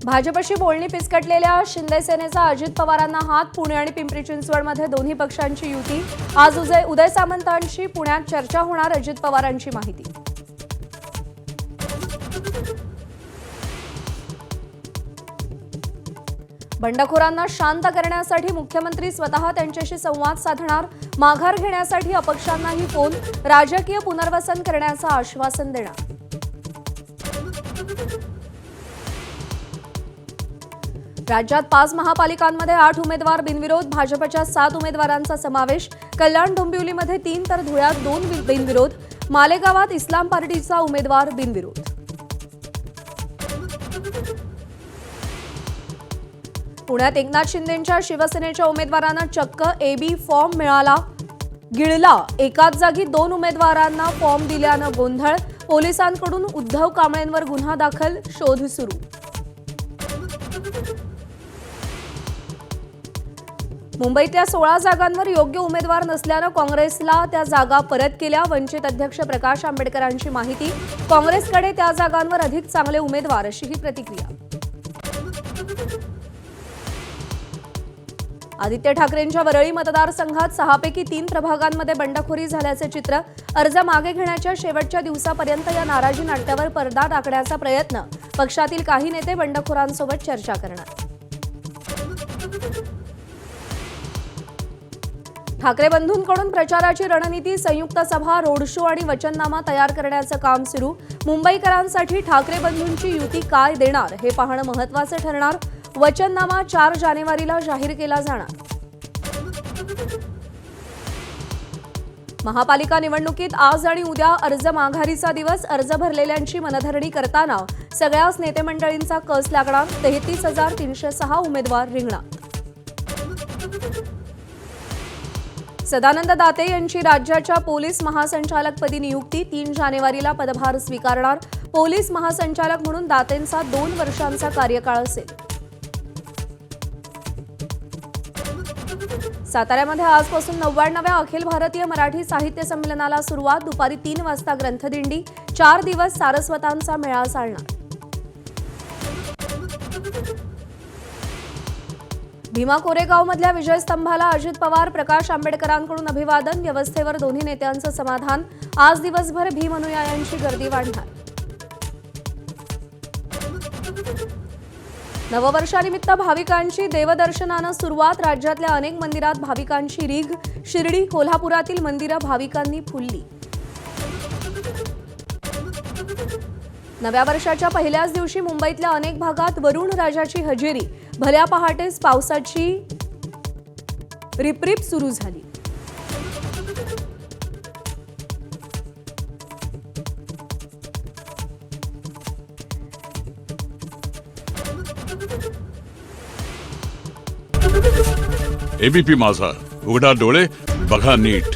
भाजपशी बोलणी फिसकटलेल्या शिंदे सेनेचा अजित पवारांना हात. पुणे आणि पिंपरी चिंचवडमध्ये दोन्ही पक्षांची युती. आज उदय सामंतांशी पुण्यात चर्चा होणार, अजित पवारांची माहिती. बंडखोरांना शांत करण्यासाठी मुख्यमंत्री स्वतः त्यांच्याशी संवाद साधणार. माघार घेण्यासाठी अपक्षांनाही फोन. राजकीय पुनर्वसन करण्याचं आश्वासन देणार. राज्यात 5 महापालिकांमध्ये 8 उमेदवार बिनविरोध. भाजपच्या 7 उमेदवारांचा समावेश. कल्याण डोंबिवलीमध्ये 3 तर धुळ्यात 2 बिनविरोध. मालेगावात इस्लाम पार्टीचा उमेदवार बिनविरोध. पुण्यात एकनाथ शिंदेंच्या शिवसेनेच्या उमेदवारांना चक्क एबी फॉर्म मिळाला. गिळला. एकाच जागी 2 उमेदवारांना फॉर्म दिल्यानं गोंधळ. पोलिसांकडून उद्धव कांबळेंवर गुन्हा दाखल. शोध सुरू. मुंबईतल्या 16 जागांवर योग्य उमेदवार नसल्यानं काँग्रेसला त्या जागा परत केल्या. वंचित अध्यक्ष प्रकाश आंबेडकरांची माहिती. काँग्रेसकडे त्या जागांवर अधिक चांगले उमेदवार, अशी ही प्रतिक्रिया. आदित्य ठाकरेंच्या वरळी मतदारसंघात 6 पैकी 3 प्रभागांमध्ये बंडखोरी झाल्याचे चित्र. अर्ज मागे घेण्याच्या शेवटच्या दिवसापर्यंत या नाराजी नाट्यावर पडदा टाकण्याचा प्रयत्न. पक्षातील काही नेते बंडखोरांसोबत चर्चा करणार. ठाकरे बंधूंकडून प्रचाराची रणनीती. संयुक्त सभा, रोड शो आणि वचननामा तयार करण्याचं काम सुरू. मुंबईकरांसाठी ठाकरे बंधूंची युती काय देणार हे पाहणं महत्त्वाचं ठरणार. वचननामा 4 जानेवारीला जाहीर केला जाणार. महापालिका निवडणुकीत आज आणि उद्या अर्ज माघारीचा दिवस. अर्ज भरलेल्यांची मनधरणी करताना सगळ्याच नेते मंडळींचा कस लागणार. 33,306 उमेदवार रिंगणात. सदानंद दाते यांची राज्याच्या पोलीस महासंचालकपदी नियुक्ती. 3 जानेवारीला पदभार स्वीकारणार. पोलीस महासंचालक म्हणून दातेंचा 2 वर्षांचा कार्यकाळ असेल. साताऱ्यामध्ये आजपासून 99व्या अखिल भारतीय मराठी साहित्य संमेलनाला सुरुवात. दुपारी 3 वाजता ग्रंथदिंडी. 4 दिवस सारस्वतांचा मेळा चालणार. भीमा कोरेगावमधल्या विजयस्तंभाला अजित पवार, प्रकाश आंबेडकरांकडून अभिवादन. व्यवस्थेवर दोन्ही नेत्यांचं समाधान. आज दिवसभर भीम अनुयायांची गर्दी वाढणार. नववर्षानिमित्त भाविकांची देवदर्शनानं सुरुवात. राज्यातल्या अनेक मंदिरात भाविकांची रीघ. शिर्डी, कोल्हापुरातील मंदिरं भाविकांनी फुलली. नव्या वर्षाच्या पहिल्याच दिवशी मुंबईतल्या अनेक भागात वरुण राजाची हजेरी. भल्या पहाटेच पावसाची रिपरिप सुरू झाली. एबीपी माझा, उघडा डोळे बघा नीट.